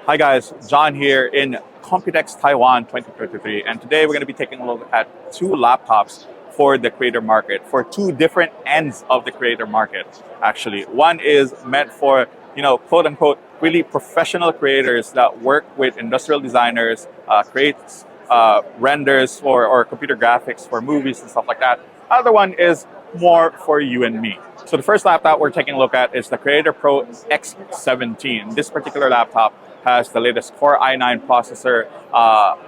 Hi guys, John here in Computex Taiwan 2023, and today we're going to be taking a look at two laptops for the creator market, for two different ends of the creator market. Actually, one is meant for, quote unquote, really professional creators that work with industrial designers, creates renders for or computer graphics for movies and stuff like that. Other one is more for you and me. So the first laptop we're taking a look at is the Creator Pro X17. This particular laptop has the latest Core i9 processor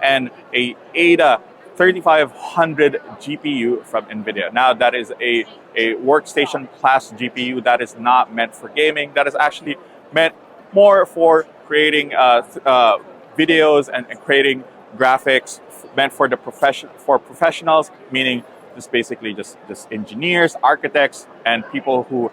and a Ada 3500 GPU from NVIDIA. Now that is a workstation class GPU that is not meant for gaming. That is actually meant more for creating videos and creating graphics meant for the professionals, meaning basically just engineers, architects, and people who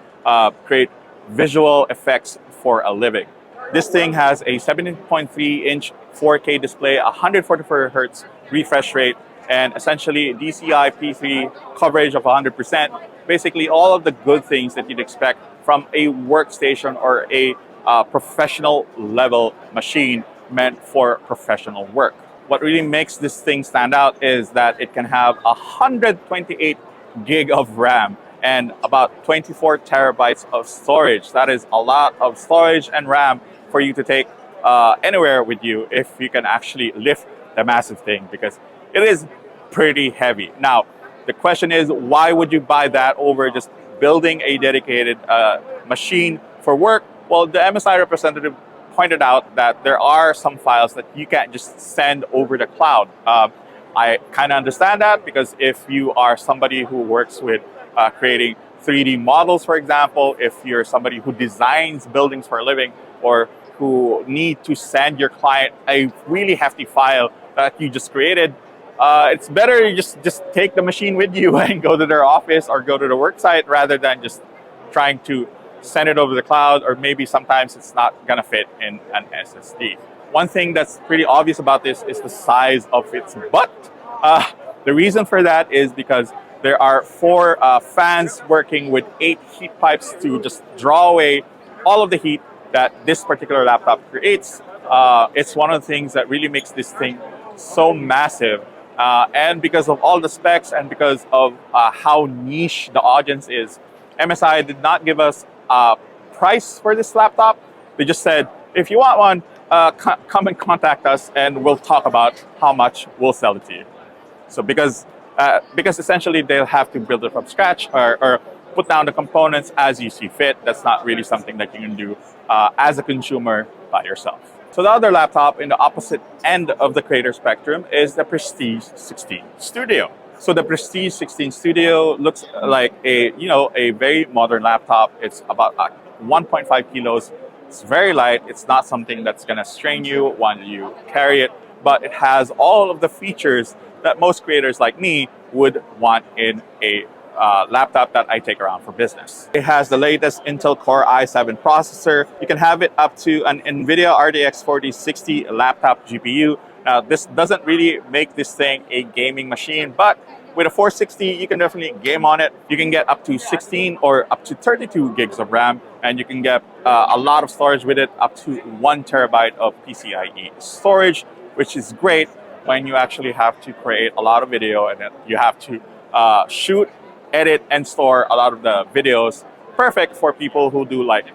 create visual effects for a living. This thing has a 17.3-inch 4K display, 144 Hz refresh rate, and essentially DCI P3 coverage of 100%. Basically, all of the good things that you'd expect from a workstation or a professional level machine meant for professional work. What really makes this thing stand out is that it can have 128 gig of RAM and about 24 terabytes of storage. That is a lot of storage and RAM for you to take anywhere with you if you can actually lift the massive thing, because it is pretty heavy. Now, the question is, why would you buy that over just building a dedicated machine for work? Well, the MSI representative pointed out that there are some files that you can't just send over the cloud. I kind of understand that, because if you are somebody who works with creating 3D models, for example, if you're somebody who designs buildings for a living, or who need to send your client a really hefty file that you just created, it's better you just take the machine with you and go to their office or go to the work site, rather than just trying to send it over the cloud, or maybe sometimes it's not gonna fit in an SSD. One thing that's pretty obvious about this is the size of its butt. The reason for that is because there are 4 fans working with 8 heat pipes to just draw away all of the heat that this particular laptop creates. It's one of the things that really makes this thing so massive. And because of all the specs and because of how niche the audience is, MSI did not give us a price for this laptop. They just said, if you want one, come and contact us and we'll talk about how much we'll sell it to you. So because essentially they'll have to build it from scratch, or put down the components as you see fit. That's not really something that you can do as a consumer by yourself. So the other laptop in the opposite end of the creator spectrum is the Prestige 16 Studio. So the Prestige 16 Studio looks like a very modern laptop. It's about 1.5 kilos. It's very light. It's not something that's going to strain you when you carry it, but it has all of the features that most creators like me would want in a laptop that I take around for business. It has the latest Intel Core i7 processor. You can have it up to an NVIDIA RTX 4060 laptop GPU. Now, this doesn't really make this thing a gaming machine, but with a 460, you can definitely game on it. You can get up to 16 or up to 32 gigs of RAM, and you can get a lot of storage with it, up to 1 terabyte of PCIe storage, which is great when you actually have to create a lot of video and you have to shoot, edit, and store a lot of the videos. Perfect for people who do like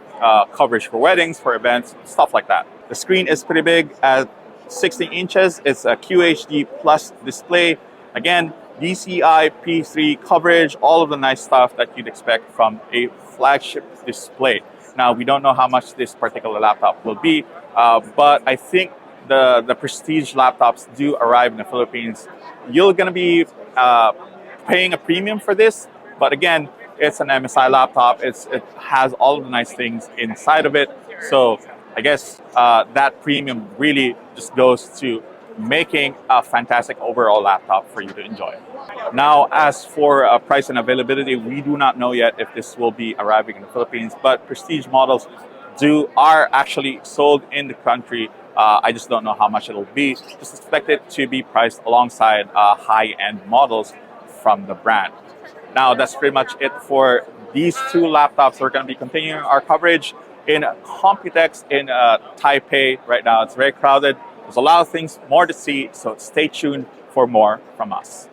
coverage for weddings, for events, stuff like that. The screen is pretty big at 16 inches. It's a QHD plus display. Again, DCI P3 coverage, all of the nice stuff that you'd expect from a flagship display. Now, we don't know how much this particular laptop will be, but I think the Prestige laptops do arrive in the Philippines. You're gonna be paying a premium for this, but again, it's an MSI laptop. It has all of the nice things inside of it. So I guess that premium really just goes to making a fantastic overall laptop for you to enjoy. Now, as for price and availability, we do not know yet if this will be arriving in the Philippines, but Prestige models are actually sold in the country. I just don't know how much it'll be. Just expect it to be priced alongside high-end models from the brand. Now, that's pretty much it for these two laptops. We're going to be continuing our coverage in Computex in Taipei right now. It's very crowded. There's a lot of things more to see, so stay tuned for more from us.